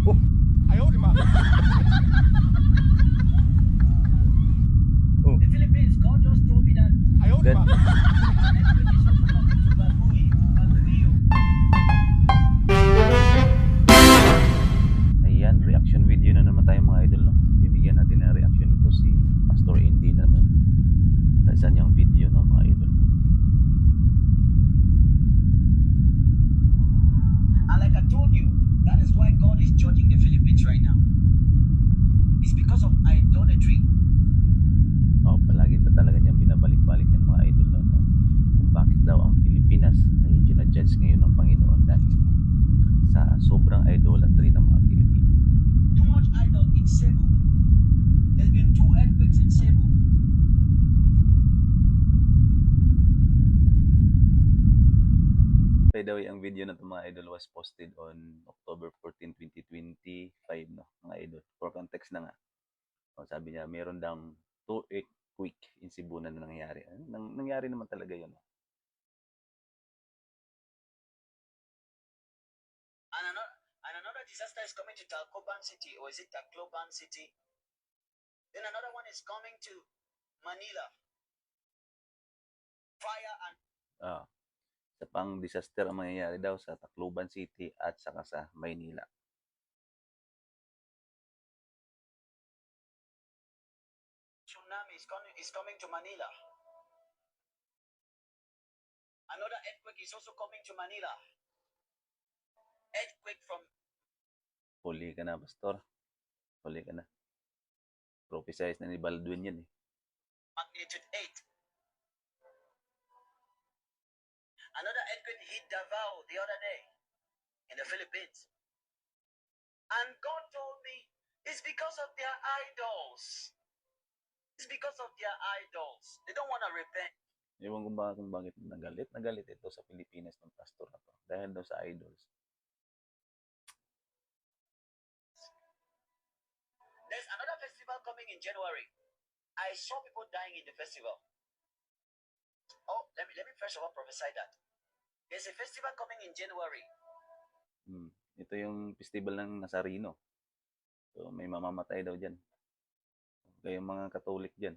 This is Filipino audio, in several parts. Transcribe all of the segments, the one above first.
Oh, 哎呦我的妈！ oh, The Philippines, God just told me that 哎呦我的 that 妈！ an earthquake is also coming to Baguio. ayan, reaction video na naman tayo mga idol, no? Bibigyan natin ng reaction nito si Pastor Indy na naman sa isa niyang video, no, mga idol. And like I told you, that is why God is judging the Philippines right now. It's because of idolatry. Oh, palagi na talaga niyang binabalik-balik yan mga idol, no? Kung bakit daw ang Pilipinas ay ginajudge ngayon ng Panginoon dahil sa sobrang idolatry ng mga Pilipino. Too much idol in Cebu. There's been 2 earthquakes in Cebu. By the way, ang video na ito mga idol was posted on October 14, 2025, no, mga idol. For context na nga, sabi niya, meron daw 2 earthquake in Cebu na nangyari. Nangyari naman talaga yun. No? And another disaster is coming to Tacloban City, or is it Tacloban City? Then another one is coming to Manila. Fire and Sa pang disaster ang mangyayari daw sa Tacloban City at saka sa Maynila. tsunami is coming to Manila. Another earthquake is also coming to Manila. Earthquake from Huli ka na, Pastor. Huli ka na. Prophesize na ni Baldwin yan eh. magnitude 8. Another earthquake hit Davao the other day in the Philippines. And God told me it's because of their idols. It's because of their idols. They don't want to repent. Ewan ko kung bakit nagalit ito sa Pilipinas ng pastor na to. Dahil daw sa idols. There's another festival coming in January. I saw people dying in the festival. Oh, let me first of all prophesy that. There's a festival coming in January. Ito yung festival ng Nazareno. So, may mamamatay daw dyan. Kaya yung mga Katolik dyan.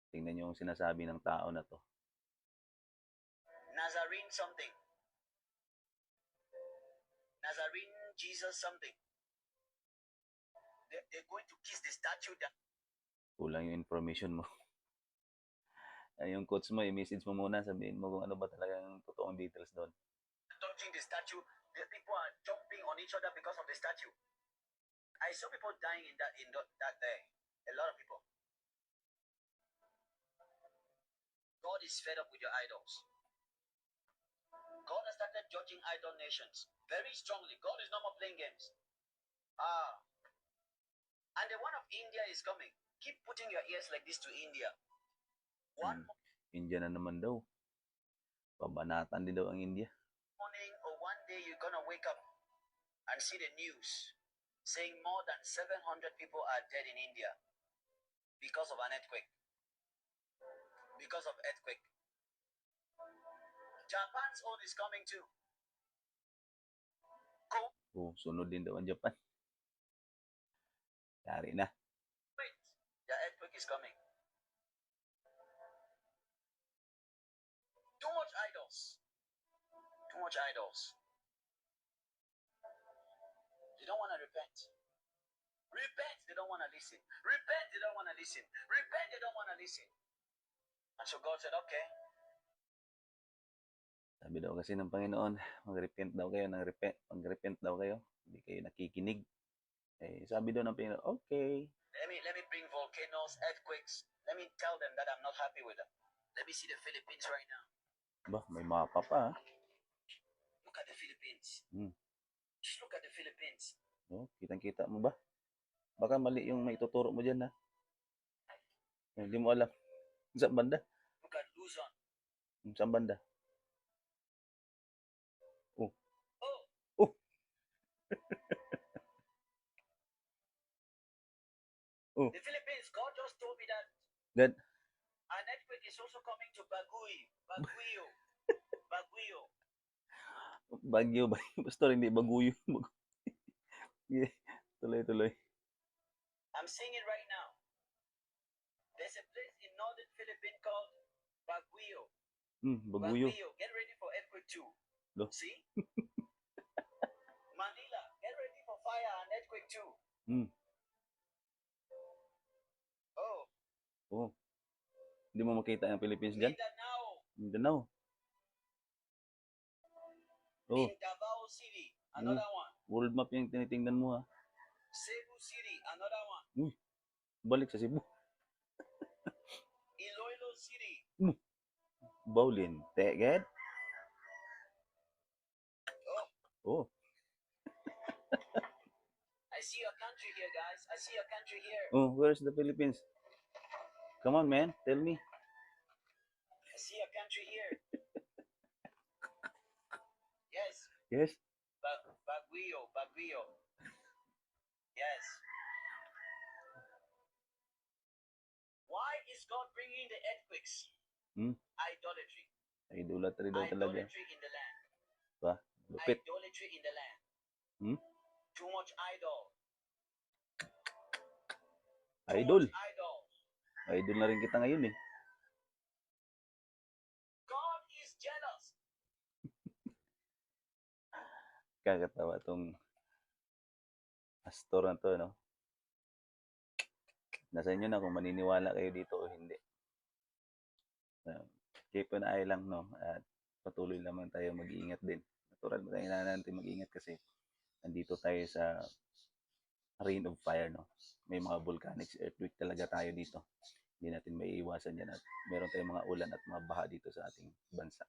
Tingnan nyo yung sinasabi ng tao na to. Nazarene something. Nazarene Jesus something. They're going to kiss the statue down. Kulang yung information mo. Yung coach mo, i-message mo muna, sabihin mo kung ano ba talagang totoong details doon. Touching the statue, the people are jumping on each other because of the statue. I saw people dying in that day. A lot of people. God is fed up with your idols. God has started judging idol nations very strongly. God is no more playing games. And the one of India is coming. Keep putting your ears like this to India. India na naman daw. Pabanatan din daw ang India. Morning or one day you're gonna wake up and see the news saying more than 700 people are dead in India because of an earthquake. Because of earthquake. Japan's own is coming too. Sunod din daw ang Japan. Yari na. Wait, the earthquake is coming. Too much idols. Too much idols. They don't want to repent. Repent, they don't want to listen. Repent, they don't want to listen. Repent, they don't want to listen. And so God said, okay. Sabi daw kasi ng Panginoon, mag-repent daw kayo, mag-repent daw kayo. Hindi kayo nakikinig. Sabi daw ng Panginoon, okay. Let me bring volcanoes, earthquakes. Let me tell them that I'm not happy with them. Let me see the Philippines right now. Ba, may mapa pa. Look at the Philippines. Just look at the Philippines. Kitang-kita mo ba? Baka mali yung maituturo mo dyan, ha? Hindi mo alam. Saan banda? Look at Luzon. Saan banda? Oh. The Philippines, God just told me that That an earthquake is also coming to Baguio. Bagyo ba? Pastor, hindi Baguyo. Sige, tuloy-tuloy. I'm seeing it right now. There's a place in northern Philippines called Baguio. Baguyo. Baguio, get ready for earthquake 2. Lo. See? Manila, get ready for fire and earthquake 2. Hmm. Oh, Oh. Hindi mo makita ang Philippines dyan? Mindanao, Mindanao. Oh. in Davao City, another one. World map yung tinitingnan mo ha. Cebu City, another one. Balik sa Cebu. Iloilo City. Bowlin. Teged. Oh. I see a country here, guys. I see a country here. Oh, where's the Philippines? Come on, man. Tell me. I see a country here. Yes, Yes. Baguio, Baguio. Yes. Why is God bringing the earthquakes? Idolatry. Idolatry daw talaga. Idolatry in the land. Ba? Lupit. Idolatry in the land. Too much idol. Idol. Too much idol. Idol na rin kita ngayon eh. God is jealous. Kakatawa tong pastor na to, no? Nasa inyo na kung maniniwala kayo dito o hindi. Keep an eye lang, no? At patuloy lamang tayo mag-iingat din. Natural, kailangan natin mag-iingat kasi nandito tayo sa Rain of Fire, no? May mga volcanic earthquake talaga tayo dito. Hindi natin maiiwasan yan at meron tayong mga ulan at mga baha dito sa ating bansa.